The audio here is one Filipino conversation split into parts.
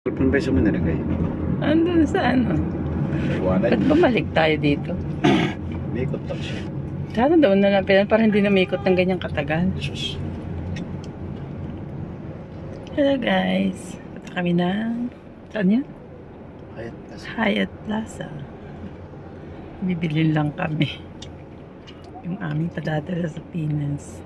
Cellphone ba yung nilagay? Andun sa ano? Ba't bumalik tayo dito? May ikot lang siya. Sana doon na lang pinan para hindi na may ikot ng ganyang katagal. Jesus. Hello guys. Punta kami ng... Saan yan? Ayan. Hyatt Plaza. Bibili lang kami. Yung aming padadala sa Pinas.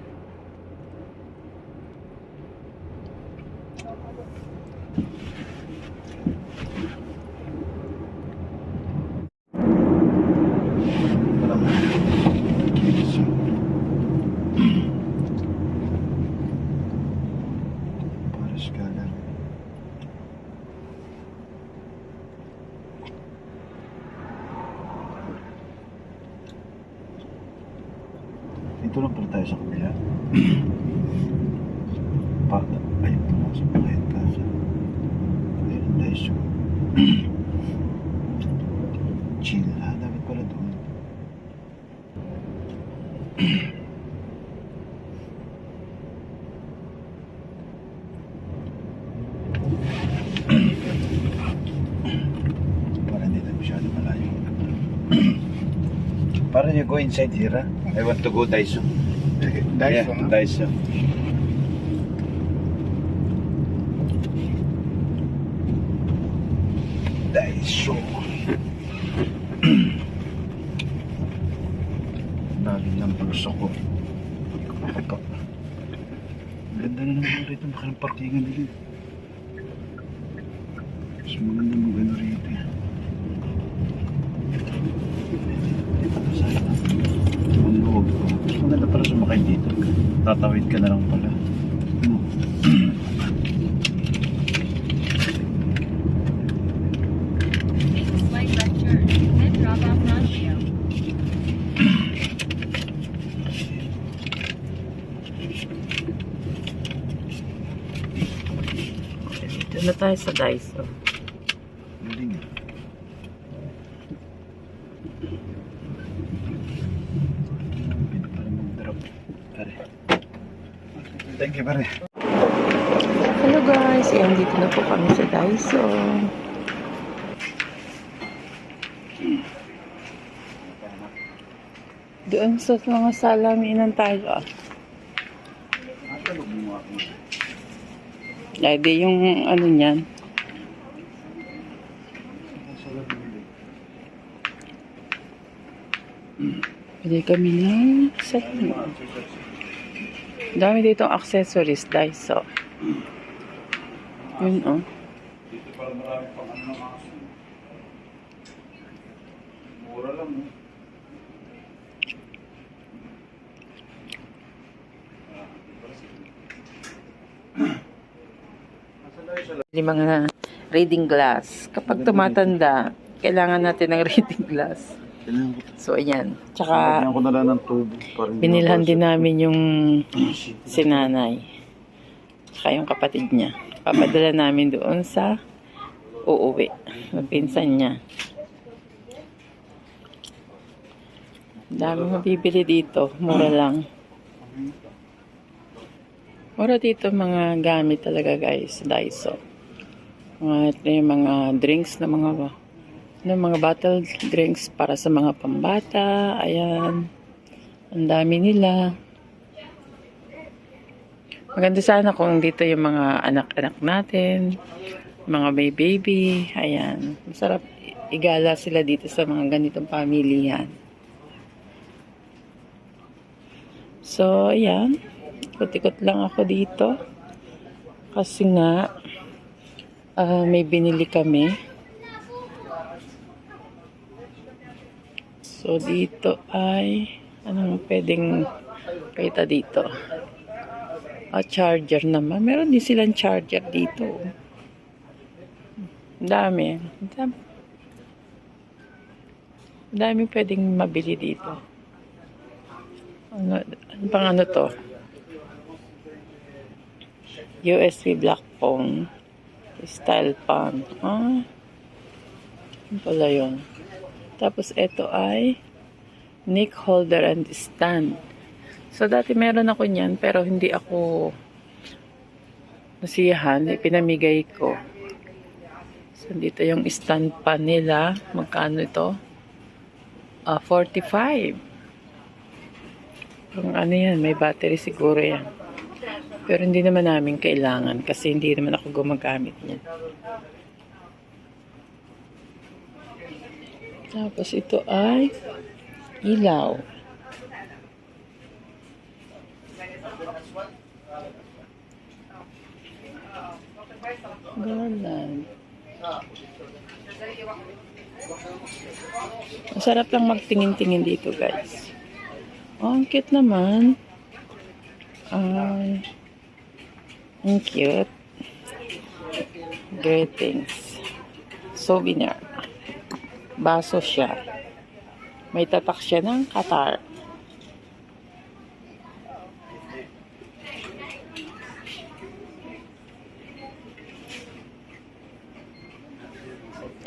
Paris Gallery. Dito lang pala tayo sa kabila. Ayun pa lang sa Hyatt Plaza. Ayun tayo sa chill ha. Dapat pala doon. Para hindi tayo masyado malayo. Para you go inside here, ha? I want to go Daiso. Daiso, Yeah, no? Daiso. Daiso. Lalim ng pulso ko. Ito. Ganda na naman rito. Makalang parkingan dito. Mas maganda mag-ano rito. Sana. Ang loob ko. Mas maganda pala sumakay dito. Tatawid ka na lang pala. Slight left turn, then drop off Rancho. Dito na tayo sa Daiso. Galing eh. Pwede pala mag-drop. Pare. Thank you, pare. Hello guys, ayan dito na po kami sa Daiso. Doon sa mga salaminan tayo. Ay, di yung ano niyan. Pwede kami ng set. Dami ditong accessories, Daiso. Yun oh. Dito para marami pang ano ng aso. Mura lang eh. Yung mga reading glass. Kapag tumatanda, kailangan natin ng reading glass. Kailangan ko. So, ayan. Kailangan Tsaka, ko na lang ng tubo. Para hindi binilhan mabasag. din namin yung sinanay. Tsaka yung kapatid niya. Papadala namin doon sa uuwi. Mapinsan niya. Dami mabibili dito. Mura lang. Mura dito mga gamit talaga guys. Daiso. Yung mga drinks na mga bottle drinks para sa mga pambata. Ayan. Ang dami nila. Maganda sana kung dito yung mga anak-anak natin. Mga may baby. Ayan. Masarap igala sila dito sa mga ganitong pamilihan. So, ayan. Ikot-ikot lang ako dito. Kasi nga, may binili kami. So, dito ay, anong pwedeng kita dito? Charger naman. Meron din silang charger dito. Ang dami. Ang dami pwedeng mabili dito. Ano pang ano to? USB black phone. Style pan. Ano pala yun? Tapos ito ay neck holder and stand. So dati meron ako niyan pero hindi ako nasiyahan, pinamigay ko. So dito yung stand pa nila. Magkano ito? 45. Kung ano yan, may battery siguro yan. Pero hindi naman namin kailangan kasi hindi naman ako gumagamit niyan. Tapos ito ay ilaw. Garland. Masarap lang magtingin-tingin dito, guys. Oh, ang cute naman. Ay, ang cute. Greetings. Souvenir. Baso siya. May tatak siya ng Qatar.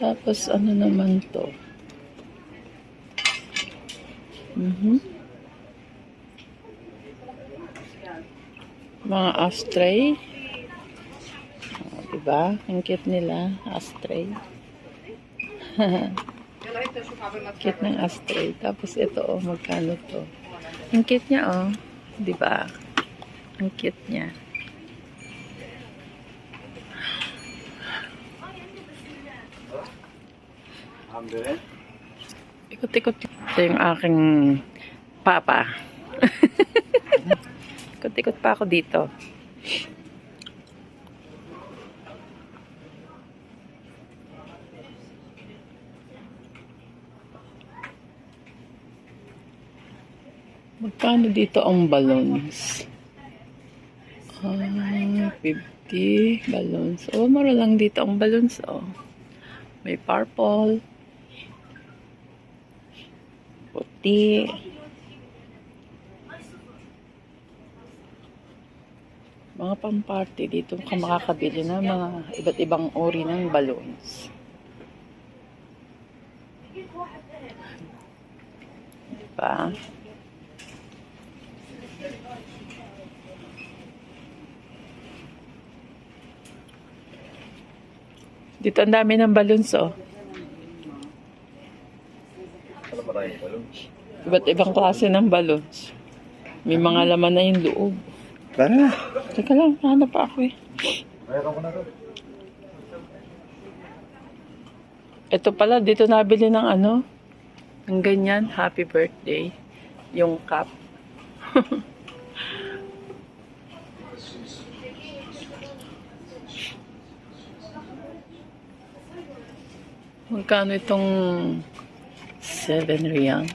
Tapos, ano naman to? Mga ashtray. Diba? Ang cute nila. Ashtray. Cute ng ashtray. Tapos ito, oh, magkano to? Ang cute niya, oh. Diba? Ang cute niya. Ikot-ikot. Ito yung aking papa. Ikot-ikot pa ako dito. Magkano dito ang balloons? 50 balloons. Oh, mura lang dito ang balloons. Oh. May purple. Puti. Mga pang-party dito ka makakabili ng mga iba't ibang uri ng balloons. Diba? Dito ang dami ng balloons, oh. Iba't ibang klase ng balloons. May mga laman na yung loob. Tara. Teka lang, hanap pa ako eh. Mayroon ko na to. Ito pala, dito nabili ng ano, ng ganyan, happy birthday. Yung cup. Magkano itong 7 riyal?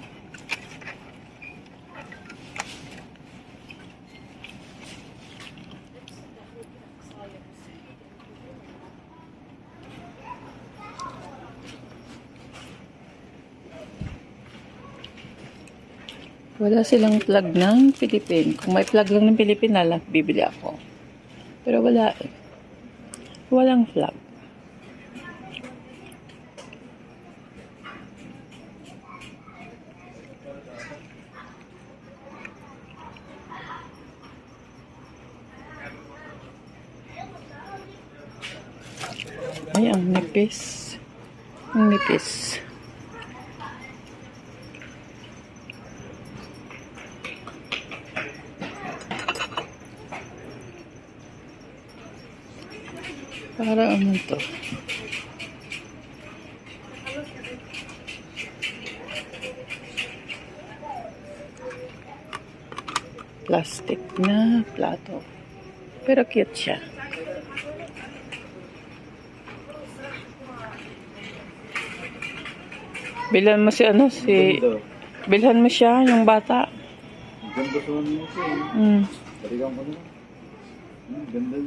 Wala silang plug ng Philippine. Kung may plug lang ng Philippine, bibili ako. Pero wala eh. Walang plug. Ay, ang nipis. Ang nipis. Para ano to? Plastic na plato. Pero cute siya. Bilhan mo si ano, bilhan mo siya, yung bata. Ganda sa ano mo siya. Taligang ko na. Ganda.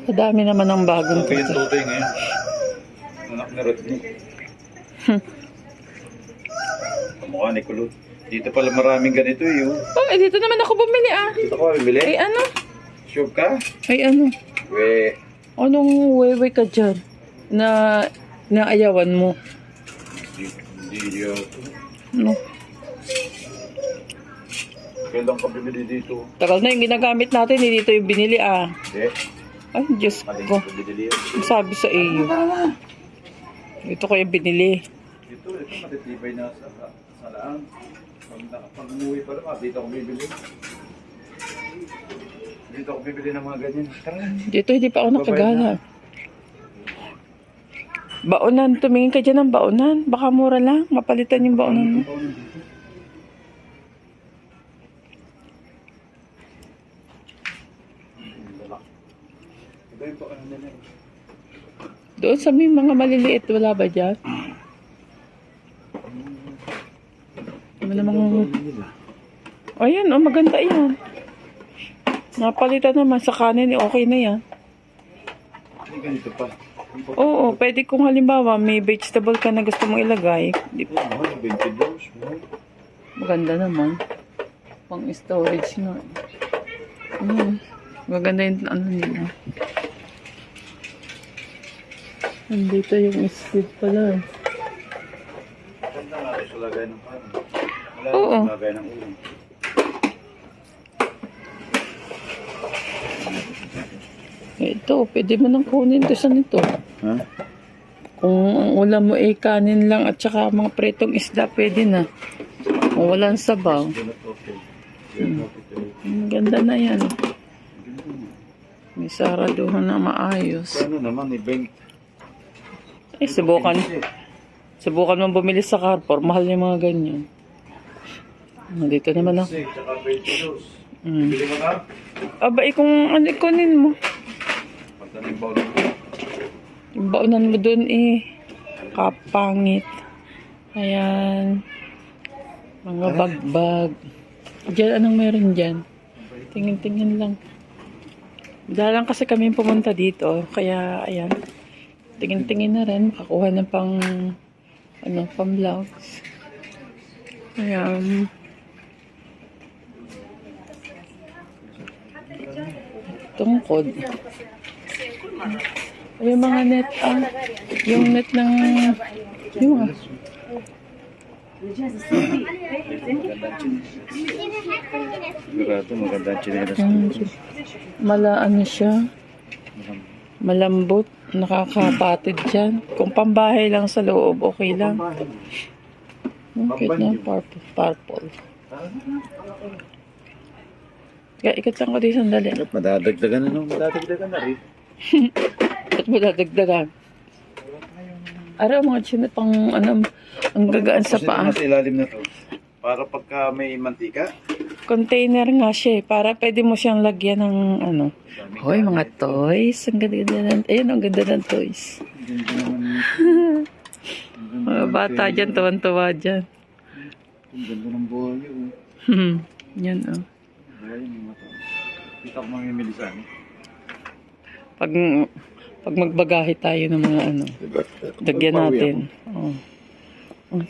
Kadami naman ng bagong Okay yung tutoy ngayon. Anak na Rodney. Kamukha ni Kulot. Dito pala maraming ganito eh. Oh, eh dito naman ako bumili ah. Dito ko bibili? Ay ano? Sure ka? Ay ano? We. Anong wewe ka dyan? Na naayawan mo? Hindi yata. No. Kailan ka bibili dito? Tagal na yung ginagamit natin, hindi dito yung binili ah. Hindi. Ay, Diyos Maling ko. ka bibili yun. Ang sabi sa iyo. Ito ko yung binili. Ito matitibay na sa laan. Pag umuwi pa naman, dito ako bibili. Dito ako bibili ng mga ganyan. Tara. Dito hindi pa ako nakagala. Baonan, tumingin ka dyan ng baonan. Baka mura lang, mapalitan yung baonan mo. Iba yung pakanan nila. Doon sa may mga maliliit, wala ba dyan? Ano namang... O yan, oh, maganda yan. Napalitan naman sa kanin, okay na yan. Ay, ganito pa. Oo, pwede kung halimbawa may vegetable ka na gusto mong ilagay. Di pa. Mahal, 20 dollars. Maganda naman. Pang storage nga. Maganda yung ano nila. Nandito yung squid pala. Ganda nga rin sa lagay ng kanin. Wala Oo. sa lagay ng ulam. Ito, pwede mo nang kunin to sa nito. Ha? Kung ang ulam mo ay kanin lang at saka mga pretong isda, pwede na. Kung walang sabaw. Ang ganda na yan. May saraduhan na maayos. Ano naman, ibang... Ay, subukan. Subukan mo bumili sa Carrefour. Mahal yung mga ganyan. Dito naman ako. Tsaka 20 dollars. Mm. Bili mo na? Aba, kung ano, kunin mo. Pagdating ba ulit? Yung baonan mo dun kapangit. Ayan. Mga bagbag. Diyan, anong meron dyan? Tingin-tingin lang. Dalang kasi kami pumunta dito. Kaya, ayan. Tingin-tingin na rin. Makakuha ng pang, pang vlogs. Ayan. Tungkod. Yung mga net, yung net ng, yung Sigurado, magandang chinelas. ano siya, malambot, nakakapatid dyan. Kung pambahay lang sa loob, okay lang. Okay na, purple. Kaya ikat lang ko di sandali. Madadagdagan na nung madadagdagan na rin. Ba't mo dadagdagan? Araw mga chino pang ang gagaan sa paa. Kasi ilalim na to. Para pagka may mantika. Container nga siya para pwede mo siyang lagyan ng Hoy, mga toys. Ang ganda ng, ayun, ang ganda ng toys. Mga bata dyan, tuwan-tuwa dyan. Ang ganda ng buhay yun. Yan, Buhay yung mga to. Kita ko mamimili sa amin. Pag magbagahe tayo ng mga lagyan natin.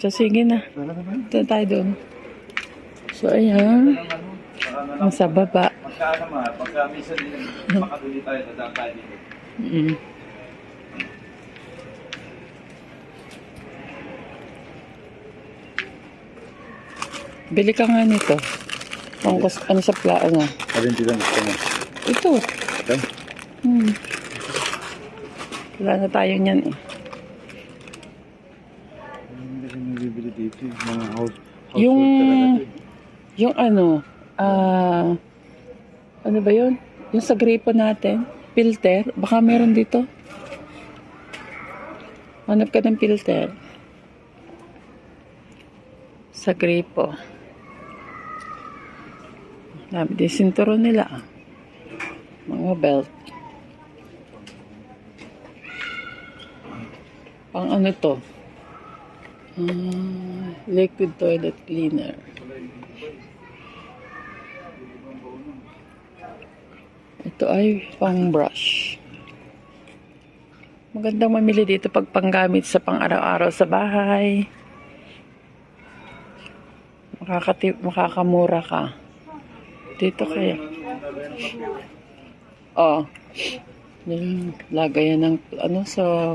So, sige na. Ito tayo doon. So, ayan. Sa baba. Pagka minsan din, makatuli tayo, dadaan tayo dito. Bili ka nga nito. Ano sa plaa nga? Alin din gusto mo? Ito. Okay. Wala na tayo niyan eh. Hindi ko nabibili dito. Mga household Yung ano ba yun? Yung sa gripo natin, filter, baka meron dito. Hanap ka ng filter. Sa gripo. Dami din sinturon nila. Mga belt. Pang ano to? Liquid toilet cleaner. Ito ay pang brush. Magandang mamili dito pag panggamit sa pang-araw-araw sa bahay. Makakamura ka. Dito kaya. Lagayan ng sa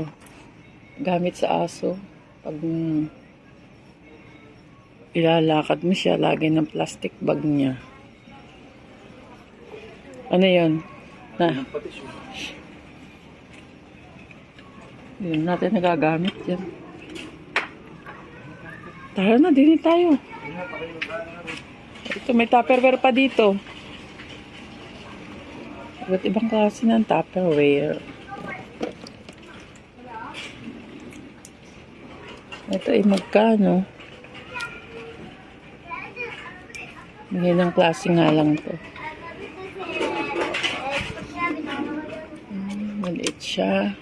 gamit sa aso. Pag ilalakad mo siya, lagi ng plastic bag niya. Ano yun? Na, Ang patis yun. yun natin nagagamit yan. Tara na, din tayo. Ito, may Tupperware pa dito. Iba't ibang klase ng Tupperware. Ito ay magkano? Mahilang klase nga lang to. Maliit siya.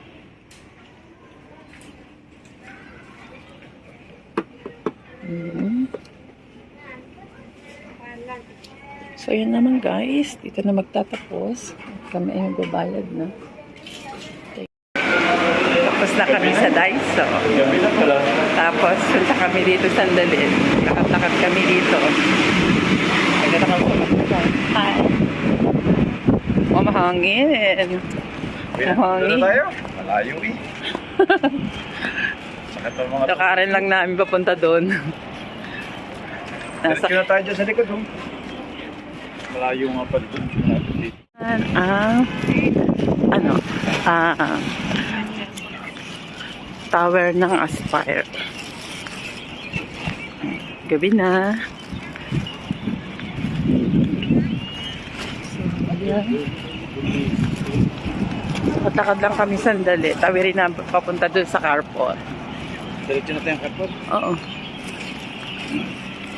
So, yun naman guys. Dito na magtatapos. Kami ay magbabayad na. Tapos na kami sa Daiso. Gabi lang pala. Tapos, punta kami dito sandali. Lakad-lakad kami dito. Nagkita kami sa mga. Hi. Mamahangin. Mahangin. tayo? Malayo eh. Sakit ang mga Lakarin lang namin papunta doon. Diretso na tayo dyan sa likod. Oh. Malayo nga pala doon. Tower ng Aspire. Gabi na. So, ayan. Lakad lang kami sandali. Tawirin na papunta doon sa carport. Diretso na tayong kapot. Oo.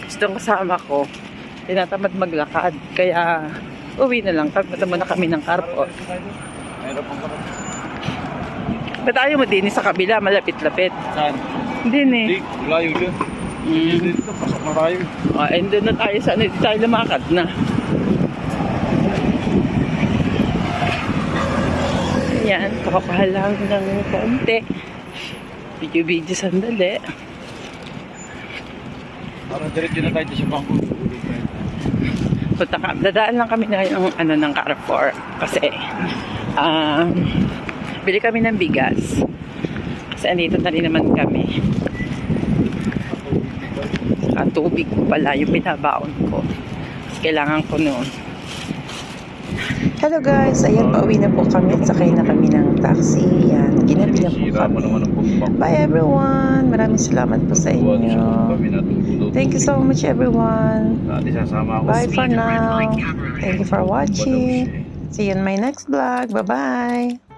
Gusto ng kasama ko. Tinatamad maglakad. Kaya uwi na lang. Tagmata muna kami ng carport. Mayroon pang kapot. Ba't ayaw mo din sa kabila? Malapit-lapit. Saan? Din eh. Hindi, malayo dyan. Dito, pasok na tayo. And doon na tayo sa ano, di tayo lumakad na. Yan, kakapahal lang ng konti. Video-video sandali. Parang diretso na tayo sa bangko. Dadaan lang kami na yung ano, ng Carrefour. Kasi, bili kami ng bigas. Kasi andito na rin naman kami. Saka tubig pala yung binabaon ko. Kasi kailangan ko noon. Hello guys, ayan, pauwi na po kami at sakay na kami ng taxi. Yan, ginabi na po Sira mo kami. naman ang bumpak. Bye everyone! Maraming salamat po sa inyo. Thank you so much everyone. Dati sasama ako. Bye for now. Thank you for watching. See you in my next vlog. Bye-bye.